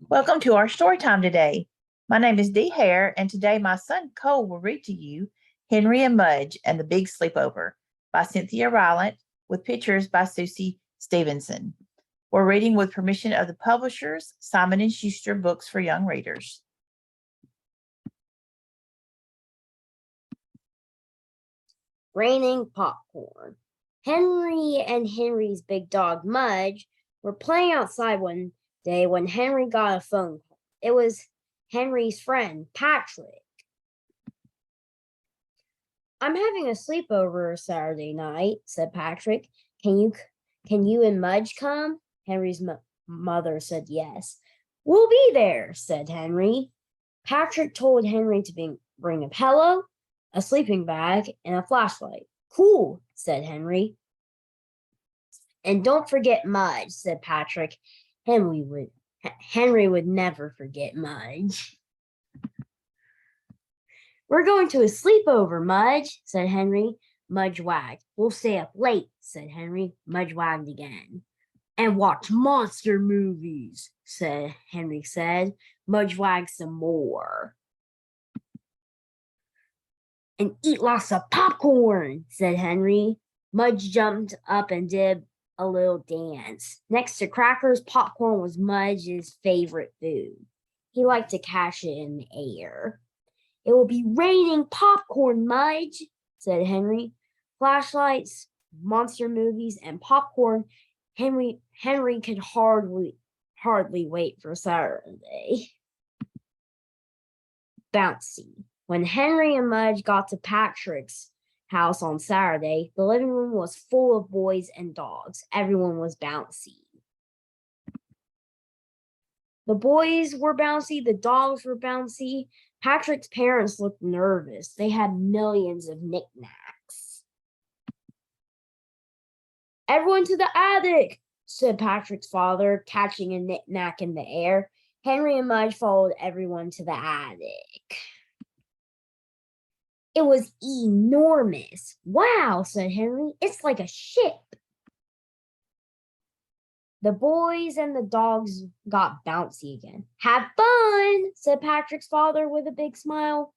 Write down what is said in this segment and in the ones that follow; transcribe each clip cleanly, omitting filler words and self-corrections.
Welcome to our story time today. My name is Dee Hare, and today my son Cole will read to you Henry and Mudge and the Big Sleepover by Cynthia Rylant with pictures by Susie Stevenson. We're reading with permission of the publishers, Simon & Schuster Books for Young Readers. Raining popcorn. Henry and Henry's big dog Mudge were playing outside one day when Henry got a phone call. It was Henry's friend, Patrick. "I'm having a sleepover Saturday night," said Patrick. Can you and Mudge come?" Henry's mother said yes. "We'll be there," said Henry. Patrick told Henry to bring a pillow, a sleeping bag, and a flashlight. "Cool," said Henry. "And don't forget Mudge," said Patrick. Henry would never forget Mudge. "We're going to a sleepover, Mudge," said Henry. Mudge wagged. "We'll stay up late," said Henry. Mudge wagged again. "And watch monster movies," Henry said. Mudge wagged some more. "And eat lots of popcorn," said Henry. Mudge jumped up and did a little dance. Next to crackers, popcorn was Mudge's favorite food. He liked to catch it in the air. "It will be raining popcorn, Mudge," said Henry. Flashlights, monster movies, and popcorn. Henry could hardly wait for Saturday. Bouncy. When Henry and Mudge got to Patrick's house on Saturday, the living room was full of boys and dogs. Everyone was bouncy. The boys were bouncy, the dogs were bouncy. Patrick's parents looked nervous. They had millions of knickknacks. "Everyone to the attic," said Patrick's father, catching a knickknack in the air. Henry and Mudge followed everyone to the attic. It was enormous. "Wow," said Henry. "It's like a ship." The boys and the dogs got bouncy again. "Have fun," said Patrick's father with a big smile.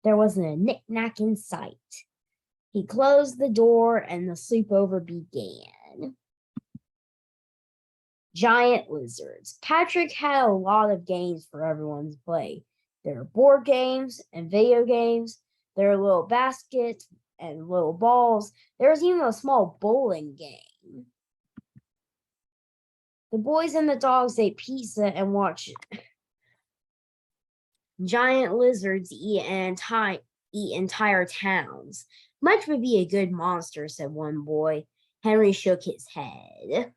There wasn't a knick-knack in sight. He closed the door and the sleepover began. Giant lizards. Patrick had a lot of games for everyone to play. There were board games and video games. There were little baskets and little balls. There was even a small bowling game. The boys and the dogs ate pizza and watched giant lizards eat entire towns. "Mudge would be a good monster," said one boy. Henry shook his head.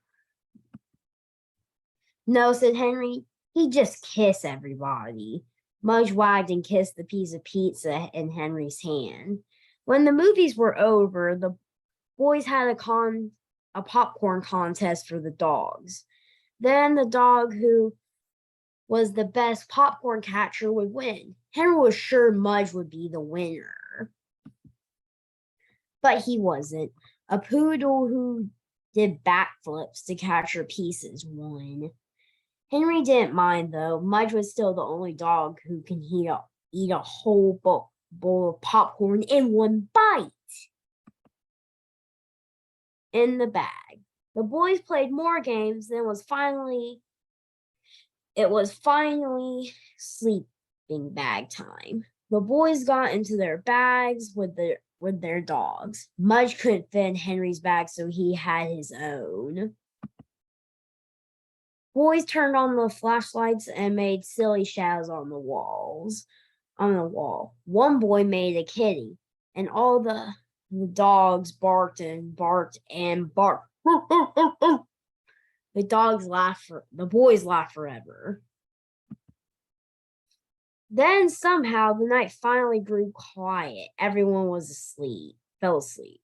"No," said Henry. "He'd just kiss everybody." Mudge wagged and kissed the piece of pizza in Henry's hand. When the movies were over, the boys had a popcorn contest for the dogs. Then the dog who was the best popcorn catcher would win. Henry was sure Mudge would be the winner. But he wasn't. A poodle who did backflips to catch her pieces won. Henry didn't mind, though. Mudge was still the only dog who can eat a whole bowl of popcorn in one bite. In the bag. The boys played more games, then it was finally sleeping bag time. The boys got into their bags with their dogs. Mudge couldn't fit in Henry's bag, so he had his own. Boys turned on the flashlights and made silly shadows on the wall. One boy made a kitty, and all the dogs barked and barked and barked. The boys laughed forever. Then somehow the night finally grew quiet. Everyone fell asleep.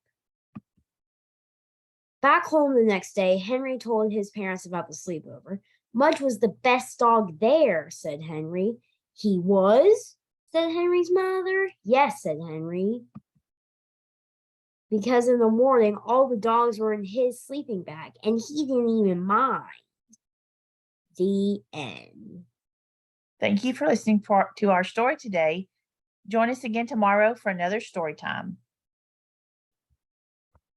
Back home the next day, Henry told his parents about the sleepover. "Mudge was the best dog there," said Henry. "He was?" said Henry's mother. "Yes," said Henry. Because in the morning, all the dogs were in his sleeping bag, and he didn't even mind. The end. Thank you for listening to our story today. Join us again tomorrow for another story time.